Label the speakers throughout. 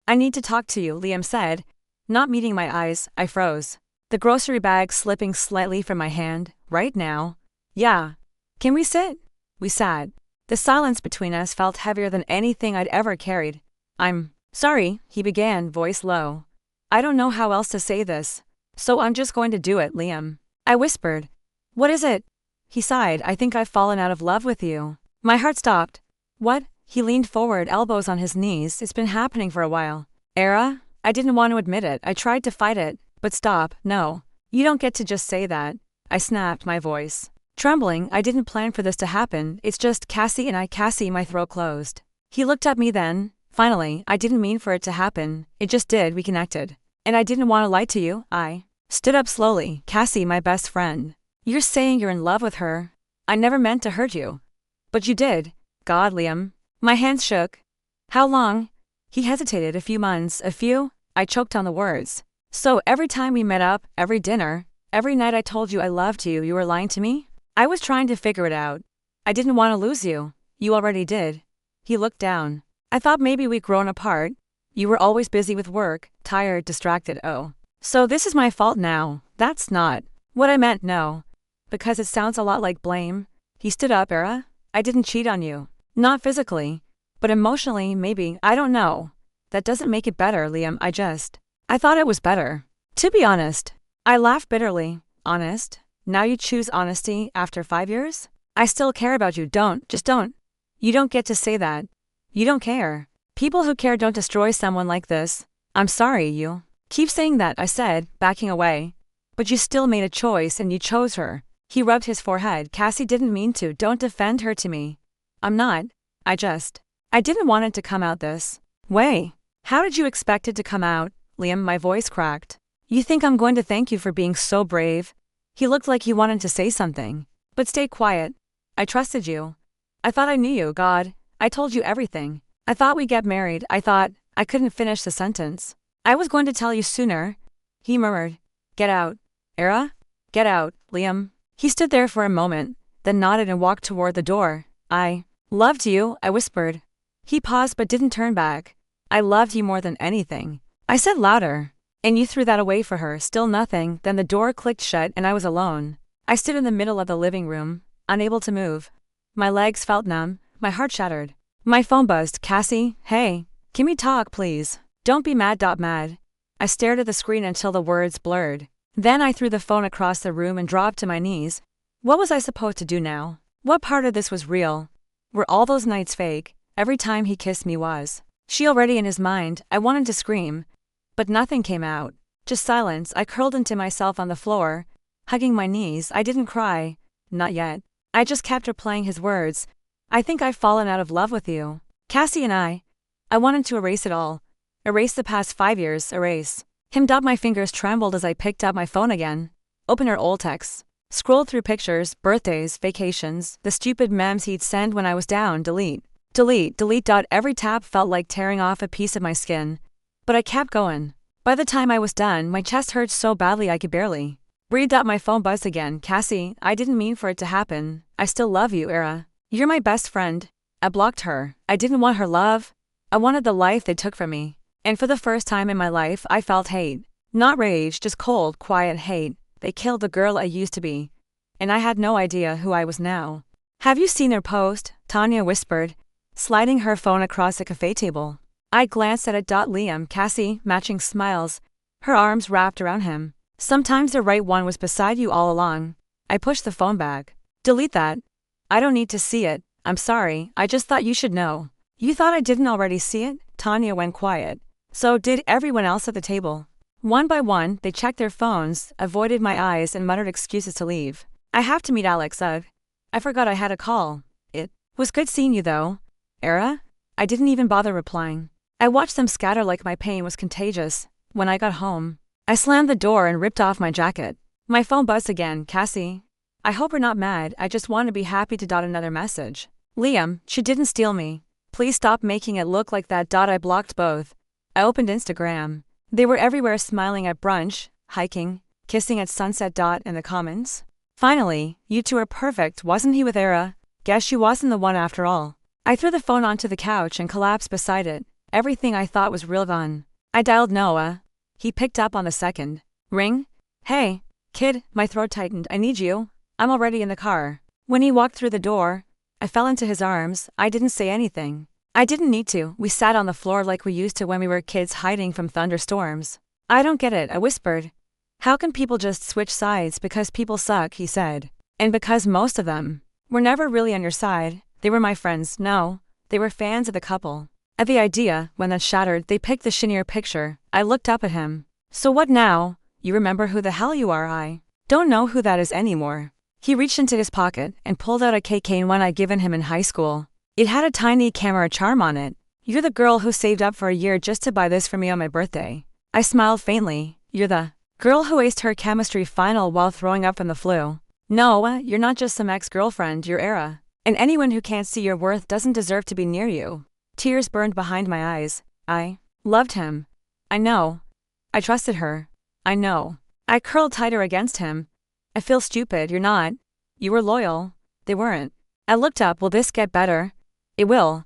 Speaker 1: I need to talk to you, Liam said. Not meeting my eyes, I froze. The grocery bag slipping slightly from my hand. Right now? Yeah. Can we sit? We sat. The silence between us felt heavier than anything I'd ever carried. I'm sorry, he began, voice low. I don't know how else to say this, so I'm just going to do it, Liam. I whispered. What is it? He sighed. I think I've fallen out of love with you. My heart stopped. What? He leaned forward, elbows on his knees. It's been happening for a while. Aira? I didn't want to admit it. I tried to fight it. But stop, no. You don't get to just say that. I snapped, my voice trembling. I didn't plan for this to happen. It's just Cassie and I. Cassie, my throat closed. He looked at me then. Finally, I didn't mean for it to happen. It just did. We connected. And I didn't want to lie to you. I stood up slowly. Cassie, my best friend. You're saying you're in love with her. I never meant to hurt you. But you did. God, Liam. My hands shook. How long? He hesitated. A few months. A few? I choked on the words. So every time we met up, every dinner, every night I told you I loved you, you were lying to me? I was trying to figure it out. I didn't want to lose you. You already did. He looked down. I thought maybe we'd grown apart. You were always busy with work, tired, distracted. Oh. So this is my fault now. That's not what I meant, no. Because it sounds a lot like blame. He stood up. Aira, I didn't cheat on you. Not physically. But emotionally, maybe. I don't know. That doesn't make it better, Liam. I thought it was better. To be honest. I laughed bitterly. Honest? Now you choose honesty after 5 years? I still care about you. Just don't. You don't get to say that. You don't care. People who care don't destroy someone like this. I'm sorry, you keep saying that, I said, backing away. But you still made a choice and you chose her. He rubbed his forehead. Cassie didn't mean to. Don't defend her to me. I'm not. I didn't want it to come out this way. How did you expect it to come out, Liam? My voice cracked. You think I'm going to thank you for being so brave? He looked like he wanted to say something. But stay quiet. I trusted you. I thought I knew you, God. I told you everything. I thought we'd get married. I thought. I couldn't finish the sentence. I was going to tell you sooner. He murmured. Get out. Aira? Get out, Liam. He stood there for a moment, then nodded and walked toward the door. I loved you, I whispered. He paused but didn't turn back. I loved you more than anything. I said louder. And you threw that away for her. Still nothing. Then the door clicked shut and I was alone. I stood in the middle of the living room, unable to move. My legs felt numb, my heart shattered. My phone buzzed. Cassie, hey, can we talk, please? Don't be mad. Mad. I stared at the screen until the words blurred. Then I threw the phone across the room and dropped to my knees. What was I supposed to do now? What part of this was real? Were all those nights fake? Every time he kissed me was she already in his mind? I wanted to scream, but nothing came out. Just silence. I curled into myself on the floor, hugging my knees. I didn't cry. Not yet. I just kept replaying his words. I think I've fallen out of love with you. Cassie and I wanted to erase it all. Erase the past 5 years. Erase him. My fingers trembled as I picked up my phone again. Opened our old texts. Scrolled through pictures, birthdays, vacations, the stupid memes he'd send when I was down. Delete. Every tab felt like tearing off a piece of my skin. But I kept going. By the time I was done, my chest hurt so badly I could barely breathe. My phone buzzed again. Cassie, I didn't mean for it to happen. I still love you, Aira. You're my best friend. I blocked her. I didn't want her love. I wanted the life they took from me. And for the first time in my life, I felt hate. Not rage, just cold, quiet hate. They killed the girl I used to be. And I had no idea who I was now. Have you seen their post? Tanya whispered, sliding her phone across the cafe table. I glanced at it. Liam, Cassie, matching smiles, her arms wrapped around him. Sometimes the right one was beside you all along. I pushed the phone back. Delete that. I don't need to see it. I'm sorry, I just thought you should know. You thought I didn't already see it? Tanya went quiet. So did everyone else at the table. One by one, they checked their phones, avoided my eyes and muttered excuses to leave. I have to meet Alex. I forgot I had a call. It was good seeing you though. Aira? I didn't even bother replying. I watched them scatter like my pain was contagious. When I got home, I slammed the door and ripped off my jacket. My phone buzzed again. Cassie, I hope you're not mad. I just want to be happy to. Another message. Liam, she didn't steal me. Please stop making it look like that. I blocked both. I opened Instagram. They were everywhere, smiling at brunch, hiking, kissing at sunset. In the comments. Finally, you two are perfect. Wasn't he with Aira? Guess she wasn't the one after all. I threw the phone onto the couch and collapsed beside it. Everything I thought was real gone. I dialed Noah. He picked up on the second ring. Hey, kid, my throat tightened. I need you. I'm already in the car. When he walked through the door, I fell into his arms. I didn't say anything. I didn't need to. We sat on the floor like we used to when we were kids hiding from thunderstorms. I don't get it, I whispered. How can people just switch sides because people suck, he said. And because most of them were never really on your side. They were my friends, no. They were fans of the couple. At the idea, when that shattered, they picked the shinier picture. I looked up at him. So what now? You remember who the hell you are? I don't know who that is anymore. He reached into his pocket and pulled out a KK1 I'd given him in high school. It had a tiny camera charm on it. You're the girl who saved up for a year just to buy this for me on my birthday. I smiled faintly. You're the girl who aced her chemistry final while throwing up from the flu. No, you're not just some ex-girlfriend, you're Aira. And anyone who can't see your worth doesn't deserve to be near you. Tears burned behind my eyes. I loved him. I know. I trusted her. I know. I curled tighter against him. I feel stupid, you're not. You were loyal. They weren't. I looked up. Will this get better? It will.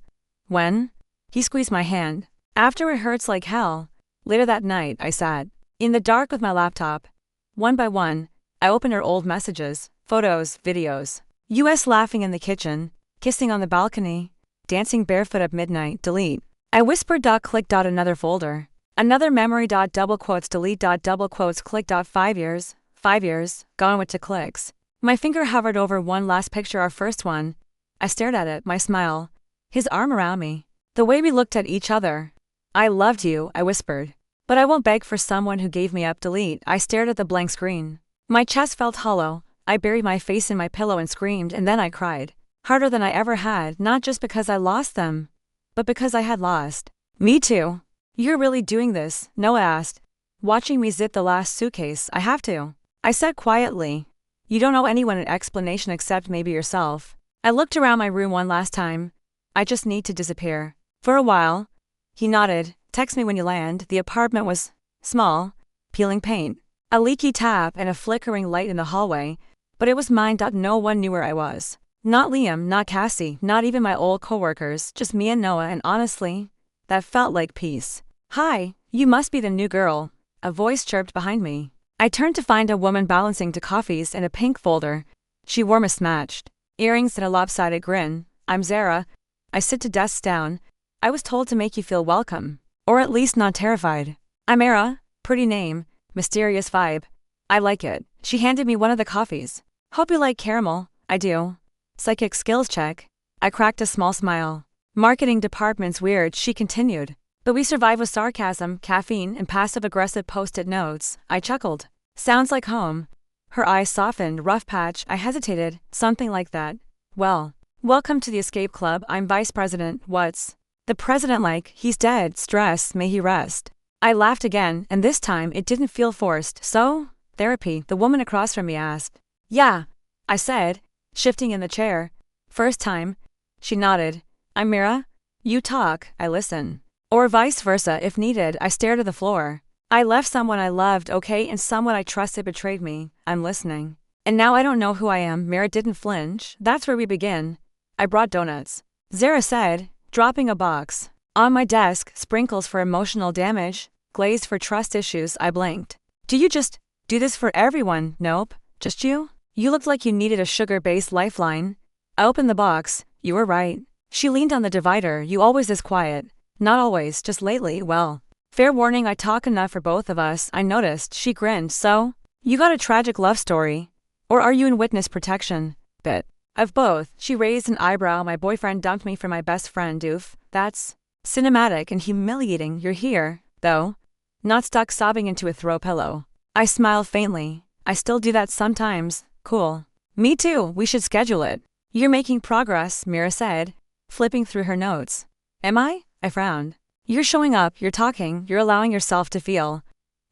Speaker 1: When? He squeezed my hand. After it hurts like hell. Later that night, I sat in the dark with my laptop. One by one, I opened her old messages, photos, videos. US laughing in the kitchen, kissing on the balcony, dancing barefoot at midnight, delete. I whispered. Click. Another folder. Another memory. Double quotes, delete. Double quotes, click. 5 years, 5 years, gone with 2 clicks. My finger hovered over one last picture, our first one. I stared at it, my smile. His arm around me. The way we looked at each other. I loved you, I whispered. But I won't beg for someone who gave me up, delete. I stared at the blank screen. My chest felt hollow. I buried my face in my pillow and screamed, and then I cried. Harder than I ever had, not just because I lost them, but because I had lost. Me too. You're really doing this? Noah asked, watching me zip the last suitcase. I have to. I said quietly. You don't owe anyone an explanation except maybe yourself. I looked around my room one last time. I just need to disappear. For a while. He nodded. Text me when you land. The apartment was small, peeling paint, a leaky tap and a flickering light in the hallway, but it was mine. No one knew where I was. Not Liam, not Cassie, not even my old coworkers, just me and Noah, and honestly, that felt like peace. Hi, you must be the new girl. A voice chirped behind me. I turned to find a woman balancing 2 coffees and a pink folder. She wore mismatched earrings and a lopsided grin. I'm Zara. I sit to desks down. I was told to make you feel welcome. Or at least not terrified. I'm Aira. Pretty name. Mysterious vibe. I like it. She handed me one of the coffees. Hope you like caramel. I do. Psychic skills check. I cracked a small smile. Marketing department's weird, she continued. But we survive with sarcasm, caffeine, and passive-aggressive post-it notes. I chuckled. Sounds like home. Her eyes softened. Rough patch. I hesitated. Something like that. Well, welcome to the escape club. I'm vice president. What's the president like? He's dead. Stress. May he rest. I laughed again, and this time it didn't feel forced. So? Therapy, the woman across from me asked. Yeah, I said, shifting in the chair. First time. She nodded. I'm Mira. You talk, I listen. Or vice versa if needed. I stared at the floor. I left someone I loved, okay, and someone I trusted betrayed me. I'm listening. And now I don't know who I am. Mira didn't flinch. That's where we begin. I brought donuts. Zara said, dropping a box. On my desk, sprinkles for emotional damage, glazed for trust issues. I blinked. Do you just do this for everyone? Nope. Just you? You looked like you needed a sugar-based lifeline. I opened the box. You were right. She leaned on the divider. You always this quiet. Not always, just lately. Well, fair warning, I talk enough for both of us. I noticed. She grinned. So? You got a tragic love story? Or are you in witness protection? Bit of both. She raised an eyebrow. My boyfriend dumped me for my best friend, doof. That's cinematic and humiliating. You're here, though. Not stuck sobbing into a throw pillow. I smiled faintly. I still do that sometimes. Cool. Me too. We should schedule it. You're making progress, Mira said, flipping through her notes. Am I? I frowned. You're showing up, you're talking, you're allowing yourself to feel.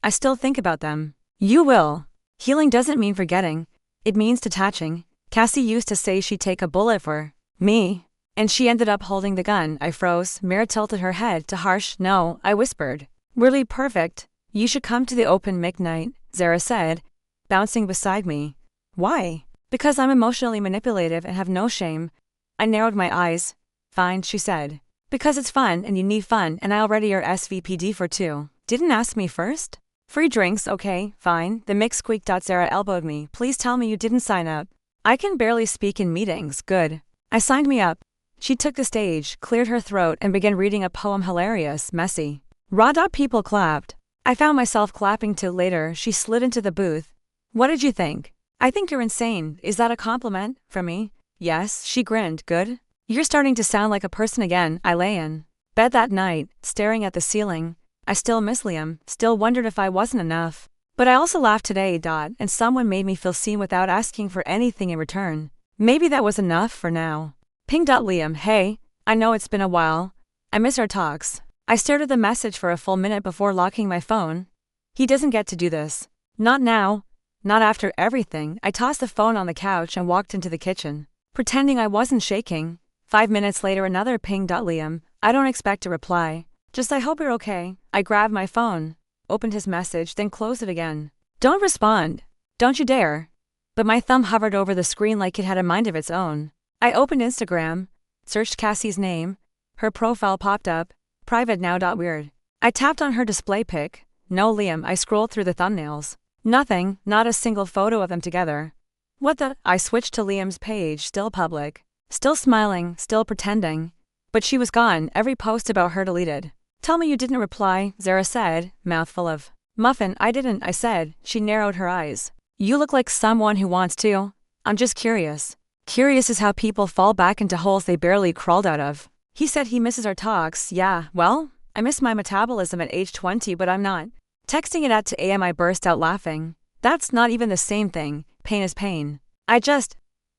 Speaker 1: I still think about them. You will. Healing doesn't mean forgetting. It means detaching. Cassie used to say she'd take a bullet for me. And she ended up holding the gun. I froze. Mira tilted her head to harsh no. I whispered. Really perfect. You should come to the open mic night, Zara said, bouncing beside me. Why? Because I'm emotionally manipulative and have no shame. I narrowed my eyes. Fine, she said. Because it's fun and you need fun and I already are SVPD for two. Didn't ask me first? Free drinks, okay, fine. The mic squeaked. Zara elbowed me. Please tell me you didn't sign up. I can barely speak in meetings. Good. I signed me up. She took the stage, cleared her throat, and began reading a poem. Hilarious, messy. Raw. People clapped. I found myself clapping too. Later, she slid into the booth. What did you think? I think you're insane. Is that a compliment from me? Yes, she grinned. Good. You're starting to sound like a person again. I lay in bed that night, staring at the ceiling. I still miss Liam, still wondered if I wasn't enough. But I also laughed today. And someone made me feel seen without asking for anything in return. Maybe that was enough for now. Ping. Liam, hey, I know it's been a while. I miss our talks. I stared at the message for a full minute before locking my phone. He doesn't get to do this. Not now. Not after everything. I tossed the phone on the couch and walked into the kitchen, pretending I wasn't shaking. 5 minutes later, another ping. Liam, I don't expect a reply. Just I hope you're okay. I grabbed my phone, opened his message, then closed it again. Don't respond. Don't you dare. But my thumb hovered over the screen like it had a mind of its own. I opened Instagram, searched Cassie's name. Her profile popped up. Private now. Weird. I tapped on her display pic. No Liam. I scrolled through the thumbnails. Nothing, not a single photo of them together. What the? I switched to Liam's page, still public. Still smiling, still pretending. But she was gone, every post about her deleted. Tell me you didn't reply, Zara said, mouthful of muffin. I didn't, I said. She narrowed her eyes. You look like someone who wants to. I'm just curious. Curious is how people fall back into holes they barely crawled out of. He said he misses our talks. Yeah, well, I miss my metabolism at age 20, but I'm not texting it at 2 a.m. I burst out laughing. That's not even the same thing. Pain is pain. I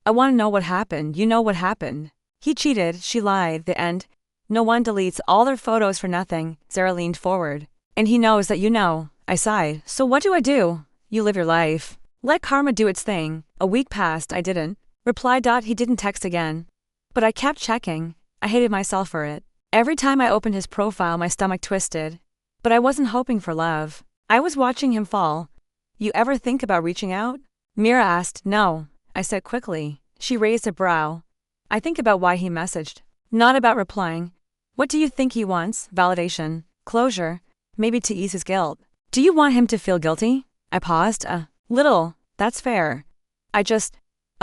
Speaker 1: want to know what happened. You know what happened. He cheated, she lied, the end. No one deletes all their photos for nothing. Zara leaned forward. And he knows that you know. I sighed. So what do? You live your life. Let karma do its thing. A week passed, I didn't reply. He didn't text again. But I kept checking. I hated myself for it. Every time I opened his profile, my stomach twisted. But I wasn't hoping for love. I was watching him fall. You ever think about reaching out? Mira asked. No, I said quickly. She raised a brow. I think about why he messaged. Not about replying. What do you think he wants? Validation. Closure. Maybe to ease his guilt. Do you want him to feel guilty? I paused. A little. That's fair. I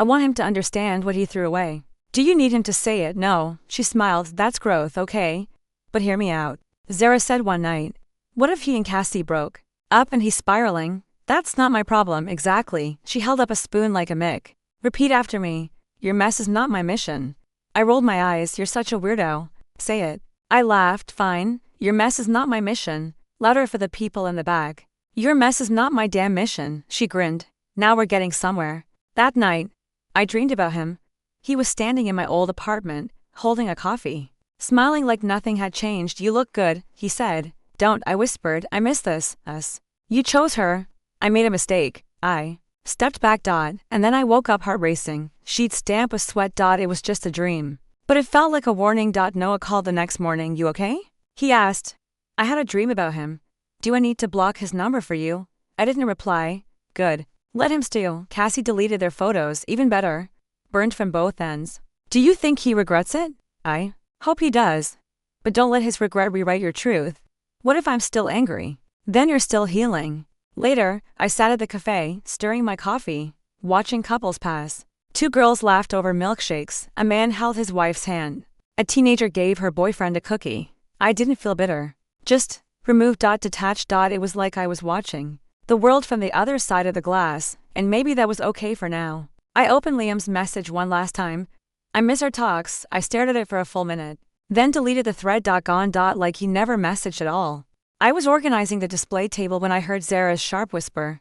Speaker 1: want him to understand what he threw away. Do you need him to say it? No. She smiled. That's growth, okay. But hear me out. Zara said one night. What if he and Cassie broke up and he's spiraling? That's not my problem. Exactly. She held up a spoon like a mic. Repeat after me. Your mess is not my mission. I rolled my eyes. You're such a weirdo. Say it. I laughed. Fine. Your mess is not my mission. Louder for the people in the back. Your mess is not my damn mission. She grinned. Now we're getting somewhere. That night, I dreamed about him. He was standing in my old apartment, holding a coffee, smiling like nothing had changed. You look good, he said. Don't, I whispered. I miss this, us. You chose her. I made a mistake. I stepped back. And then I woke up heart racing, sheets damp with sweat. It was just a dream. But it felt like a warning. Noah called the next morning. You okay? He asked. I had a dream about him. Do I need to block his number for you? I didn't reply. Good. Let him steal. Cassie deleted their photos. Even better. Burned from both ends. Do you think he regrets it? I hope he does. But don't let his regret rewrite your truth. What if I'm still angry? Then you're still healing. Later, I sat at the cafe, stirring my coffee, watching couples pass. 2 girls laughed over milkshakes. A man held his wife's hand. A teenager gave her boyfriend a cookie. I didn't feel bitter. Just removed. Detached. It was like I was watching the world from the other side of the glass, and maybe that was okay for now. I opened Liam's message one last time. I miss our talks. I stared at it for a full minute. Then deleted the thread. Gone. Like he never messaged at all. I was organizing the display table when I heard Zara's sharp whisper.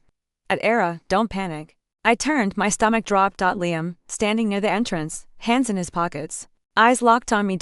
Speaker 1: At Aira, don't panic. I turned, my stomach dropped. Liam, standing near the entrance, hands in his pockets. Eyes locked on me.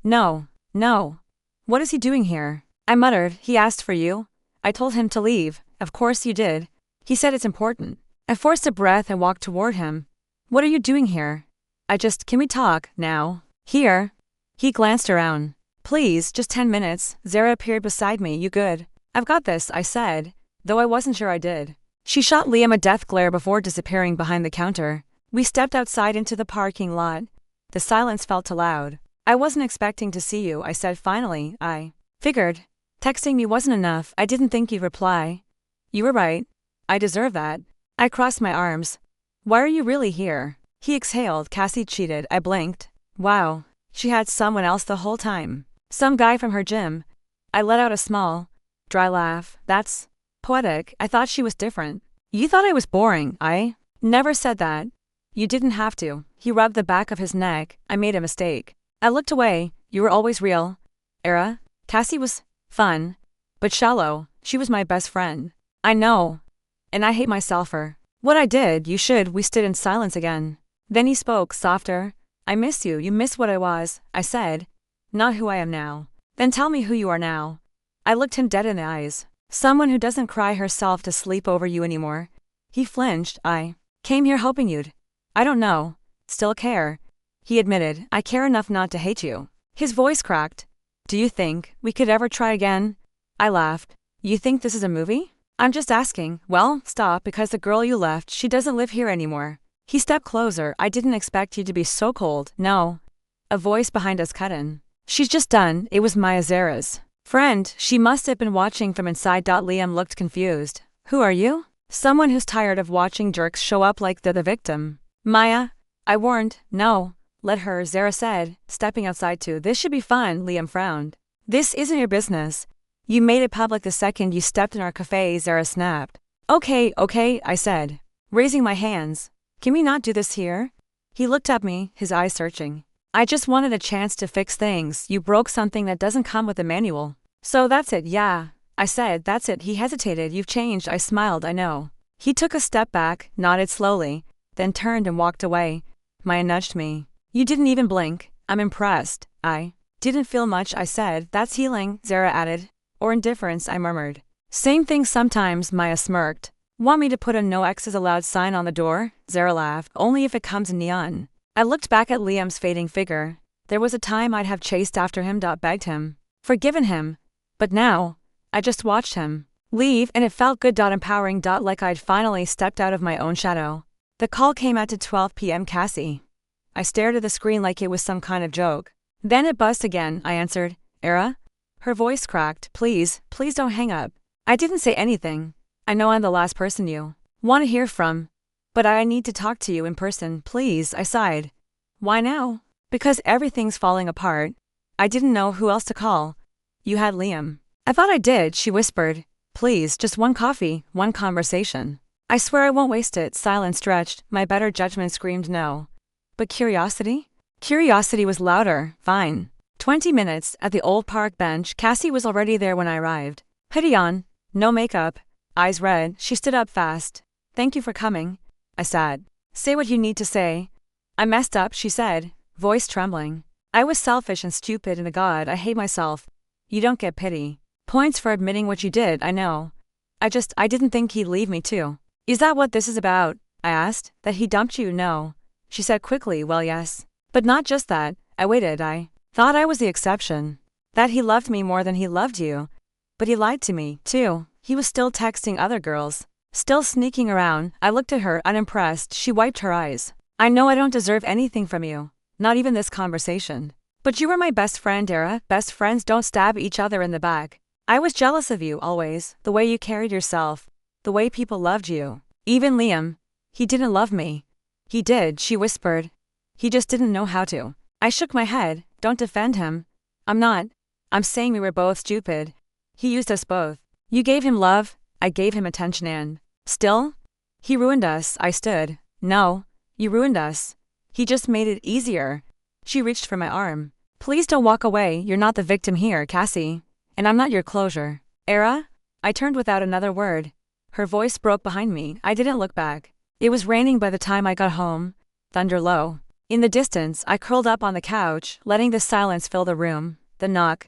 Speaker 1: No. What is he doing here? I muttered. He asked for you. I told him to leave. Of course you did. He said it's important. I forced a breath and walked toward him. What are you doing here? Can we talk, now? Here? He glanced around. Please, just 10 minutes. Zara appeared beside me. You good? I've got this, I said, though I wasn't sure I did. She shot Liam a death glare before disappearing behind the counter. We stepped outside into the parking lot. The silence felt too loud. I wasn't expecting to see you, I said finally. I figured. Texting me wasn't enough, I didn't think you'd reply. You were right. I deserve that. I crossed my arms. Why are you really here? He exhaled. Cassie cheated. I blinked. Wow. She had someone else the whole time. Some guy from her gym. I let out a small, dry laugh. That's poetic. I thought she was different. You thought I was boring. I never said that. You didn't have to. He rubbed the back of his neck. I made a mistake. I looked away. You were always real. Aira. Cassie was fun, but shallow. She was my best friend. I know. And I hate myself for what I did. You should. We stood in silence again. Then he spoke, softer. I miss you. You miss what I was, I said. Not who I am now. Then tell me who you are now. I looked him dead in the eyes. Someone who doesn't cry herself to sleep over you anymore. He flinched. I came here hoping you'd. I don't know. Still care. He admitted. I care enough not to hate you. His voice cracked. Do you think we could ever try again? I laughed. You think this is a movie? I'm just asking. Well, stop, because the girl you left, she doesn't live here anymore. He stepped closer. I didn't expect you to be so cold. No. A voice behind us cut in. She's just done. It was Maya Zara's friend. She must have been watching from inside. Liam looked confused. Who are you? Someone who's tired of watching jerks show up like they're the victim. Maya. I warned. No. Let her, Zara said, stepping outside too. This should be fun. Liam frowned. This isn't your business. You made it public the second you stepped in our cafe. Zara snapped. Okay, I said, raising my hands. Can we not do this here? He looked at me, his eyes searching. I just wanted a chance to fix things. You broke something that doesn't come with a manual. So that's it, yeah. I said, that's it. He hesitated. You've changed. I smiled. I know. He took a step back, nodded slowly, then turned and walked away. Maya nudged me. You didn't even blink. I'm impressed. I didn't feel much, I said. That's healing, Zara added. Or indifference, I murmured. Same thing sometimes, Maya smirked. Want me to put a no exes allowed sign on the door? Zara laughed. Only if it comes in neon. I looked back at Liam's fading figure. There was a time I'd have chased after him. Begged him. Forgiven him. But now, I just watched him leave, and it felt good. Empowering. Like I'd finally stepped out of my own shadow. The call came at 12 p.m. Cassie. I stared at the screen like it was some kind of joke. Then it buzzed again. I answered. Aira? Her voice cracked. Please don't hang up. I didn't say anything. I know I'm the last person you want to hear from. But I need to talk to you in person, please, I sighed. Why now? Because everything's falling apart. I didn't know who else to call. You had Liam. I thought I did, she whispered. Please, just one coffee, one conversation. I swear I won't waste it. Silence stretched. My better judgment screamed no. But curiosity? Curiosity was louder. Fine. 20 minutes, at the old park bench. Cassie was already there when I arrived. Hoodie on, no makeup, eyes red. She stood up fast. Thank you for coming. I said. Say what you need to say. I messed up, she said, voice trembling. I was selfish and stupid and a god. I hate myself. You don't get pity. Points for admitting what you did, I know. I didn't think he'd leave me too. Is that what this is about? I asked. That he dumped you? No. She said quickly, well, yes. But not just that. I waited. I thought I was the exception. That he loved me more than he loved you. But he lied to me, too. He was still texting other girls. Still sneaking around. I looked at her, unimpressed. She wiped her eyes. I know I don't deserve anything from you. Not even this conversation. But you were my best friend, Aira. Best friends don't stab each other in the back. I was jealous of you, always. The way you carried yourself. The way people loved you. Even Liam. He didn't love me. He did, she whispered. He just didn't know how to. I shook my head. Don't defend him. I'm not. I'm saying we were both stupid. He used us both. You gave him love. I gave him attention and... Still? He ruined us. I stood. No. You ruined us. He just made it easier. She reached for my arm. Please don't walk away. You're not the victim here, Cassie. And I'm not your closure. Aira? I turned without another word. Her voice broke behind me. I didn't look back. It was raining by the time I got home. Thunder low. In the distance, I curled up on the couch, letting the silence fill the room. The knock.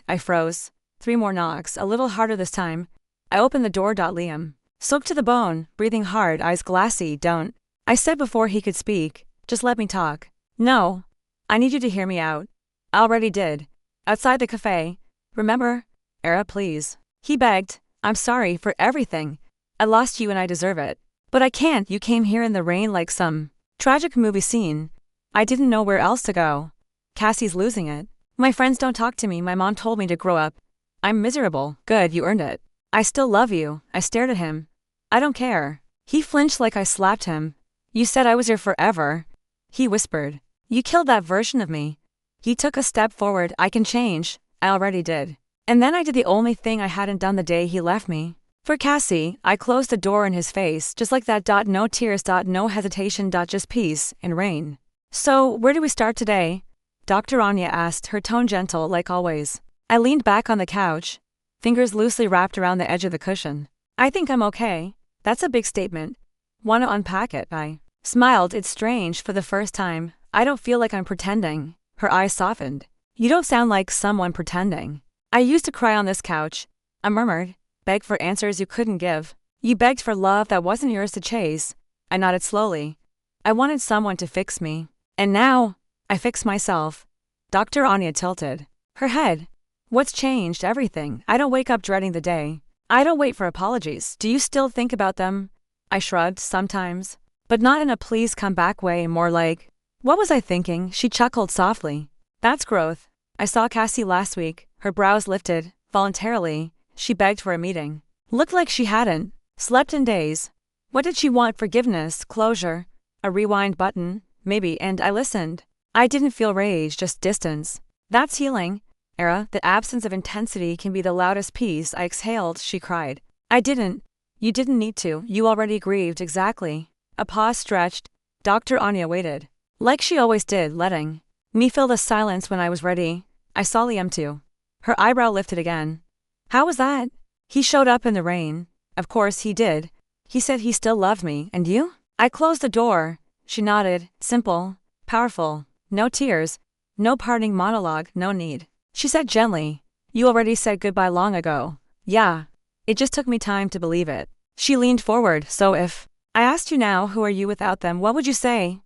Speaker 1: I froze. 3 more knocks, a little harder this time. I opened the door. Liam. Soaked to the bone, breathing hard, eyes glassy. Don't. I said before he could speak. Just let me talk. No. I need you to hear me out. I already did. Outside the cafe. Remember? Aira, please. He begged. I'm sorry for everything. I lost you and I deserve it. But I can't. You came here in the rain like some tragic movie scene. I didn't know where else to go. Cassie's losing it. My friends don't talk to me. My mom told me to grow up. I'm miserable. Good, you earned it. I still love you. I stared at him. I don't care. He flinched like I slapped him. You said I was your forever. He whispered. You killed that version of me. He took a step forward. I can change. I already did. And then I did the only thing I hadn't done the day he left me. For Cassie, I closed the door in his face, just like that. No tears. No hesitation. Just peace and rain. So, where do we start today? Dr. Anya asked, her tone gentle like always. I leaned back on the couch, fingers loosely wrapped around the edge of the cushion. I think I'm okay. That's a big statement. Want to unpack it? I smiled. It's strange. For the first time, I don't feel like I'm pretending. Her eyes softened. You don't sound like someone pretending. I used to cry on this couch. I murmured. Begged for answers you couldn't give. You begged for love that wasn't yours to chase. I nodded slowly. I wanted someone to fix me. And now, I fix myself. Dr. Anya tilted her head. What's changed? Everything. I don't wake up dreading the day. I don't wait for apologies. Do you still think about them? I shrugged. Sometimes. But not in a please come back way, more like, what was I thinking? She chuckled softly. That's growth. I saw Cassie last week. Her brows lifted. Voluntarily, she begged for a meeting. Looked like she hadn't slept in days. What did she want? Forgiveness, closure, a rewind button, maybe, and I listened. I didn't feel rage, just distance. That's healing. Aira, the absence of intensity can be the loudest piece. I exhaled. She cried. I didn't. You didn't need to. You already grieved. Exactly. A pause stretched. Dr. Anya waited. Like she always did, letting me fill the silence when I was ready. I saw Liam too. Her eyebrow lifted again. How was that? He showed up in the rain. Of course he did. He said he still loved me. And you? I closed the door. She nodded. Simple. Powerful. No tears. No parting monologue. No need. She said gently. You already said goodbye long ago. Yeah. It just took me time to believe it. She leaned forward. So if I asked you now, who are you without them, what would you say?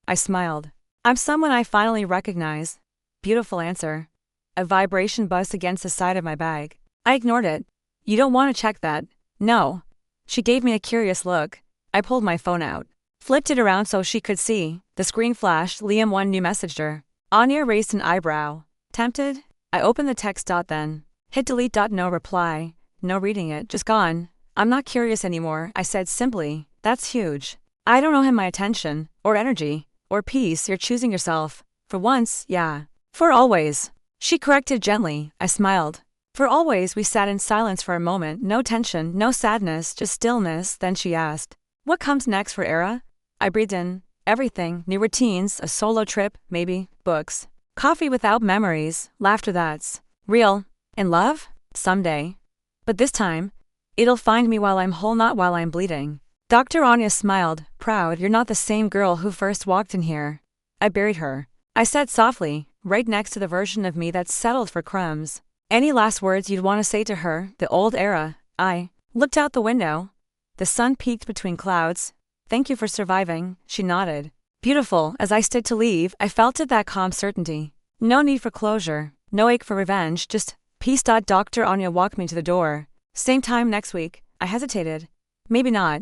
Speaker 1: I smiled. I'm someone I finally recognize. Beautiful answer. A vibration buzzed against the side of my bag. I ignored it. You don't want to check that? No. She gave me a curious look. I pulled my phone out. Flipped it around so she could see. The screen flashed. Liam one new messaged her. Anya raised an eyebrow. Tempted? I opened the text. Then hit delete. No reply. No reading it. Just gone. I'm not curious anymore, I said simply. That's huge. I don't owe him my attention, or energy, or peace. You're choosing yourself. For once, yeah. For always. She corrected gently. I smiled. For always. We sat in silence for a moment. No tension, no sadness, just stillness. Then she asked, what comes next for Aira? I breathed in. Everything. New routines, a solo trip, maybe, books. Coffee without memories, laughter that's real. And love? Someday. But this time, it'll find me while I'm whole, not while I'm bleeding. Dr. Anya smiled, proud. You're not the same girl who first walked in here. I buried her. I said softly, right next to the version of me that's settled for crumbs. Any last words you'd want to say to her, the old Aira? I looked out the window. The sun peeked between clouds. Thank you for surviving, she nodded. Beautiful. As I stood to leave, I felt it, that calm certainty. No need for closure, no ache for revenge, just peace. Dr. Anya walked me to the door. Same time next week. I hesitated. Maybe not.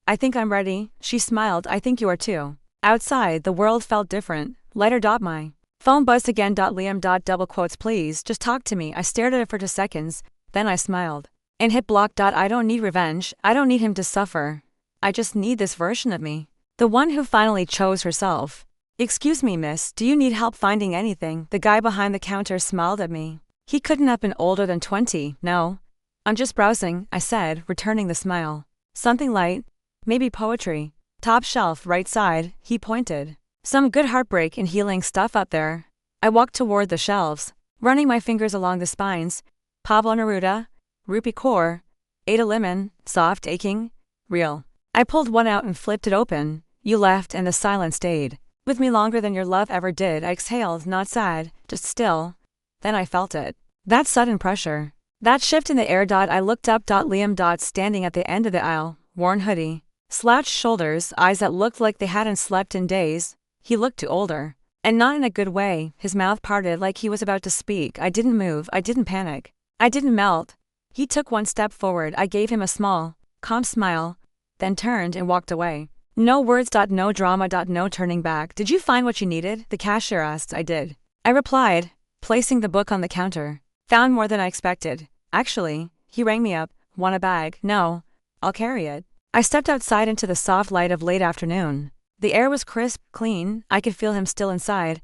Speaker 1: I think I'm ready. She smiled. I think you are too. Outside, the world felt different. Lighter. My phone buzzed again. Liam. Double quotes. Please, just talk to me. I stared at it for 2 seconds. Then I smiled. And hit block. I don't need revenge. I don't need him to suffer. I just need this version of me. The one who finally chose herself. Excuse me, miss, do you need help finding anything? The guy behind the counter smiled at me. He couldn't have been older than 20, no. I'm just browsing, I said, returning the smile. Something light. Maybe poetry. Top shelf, right side, he pointed. Some good heartbreak and healing stuff up there. I walked toward the shelves, running my fingers along the spines. Pablo Neruda, Rupi Kaur, Ada Lemon, soft, aching, real. I pulled one out and flipped it open. You left and the silence stayed with me longer than your love ever did. I exhaled, not sad, just still. Then I felt it. That sudden pressure. That shift in the air. I looked up. Liam. Standing at the end of the aisle, worn hoodie, slouched shoulders, eyes that looked like they hadn't slept in days. He looked too older. And not in a good way. His mouth parted like he was about to speak. I didn't move. I didn't panic. I didn't melt. He took one step forward. I gave him a small, calm smile, then turned and walked away. No words. No drama. No turning back. Did you find what you needed? The cashier asked. I did. I replied, placing the book on the counter. Found more than I expected. Actually, he rang me up. Want a bag? No. I'll carry it. I stepped outside into the soft light of late afternoon. The air was crisp, clean, I could feel him still inside.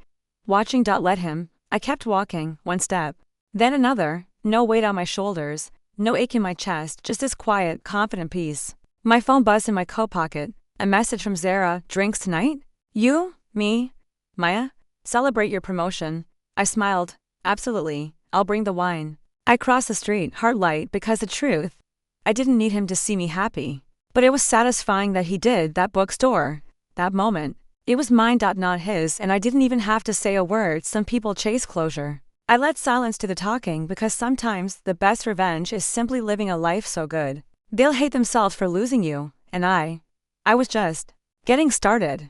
Speaker 1: Watching let him, I kept walking, one step. Then another, no weight on my shoulders, no ache in my chest, just this quiet, confident peace. My phone buzzed in my coat pocket. A message from Zara, drinks tonight? You? Me? Maya? Celebrate your promotion. I smiled. Absolutely, I'll bring the wine. I crossed the street, heart light, because the truth, I didn't need him to see me happy. But it was satisfying that he did, that bookstore. That moment. It was mine, not his, and I didn't even have to say a word. Some people chase closure. I let silence do the talking because sometimes the best revenge is simply living a life so good. They'll hate themselves for losing you, and I was just getting started.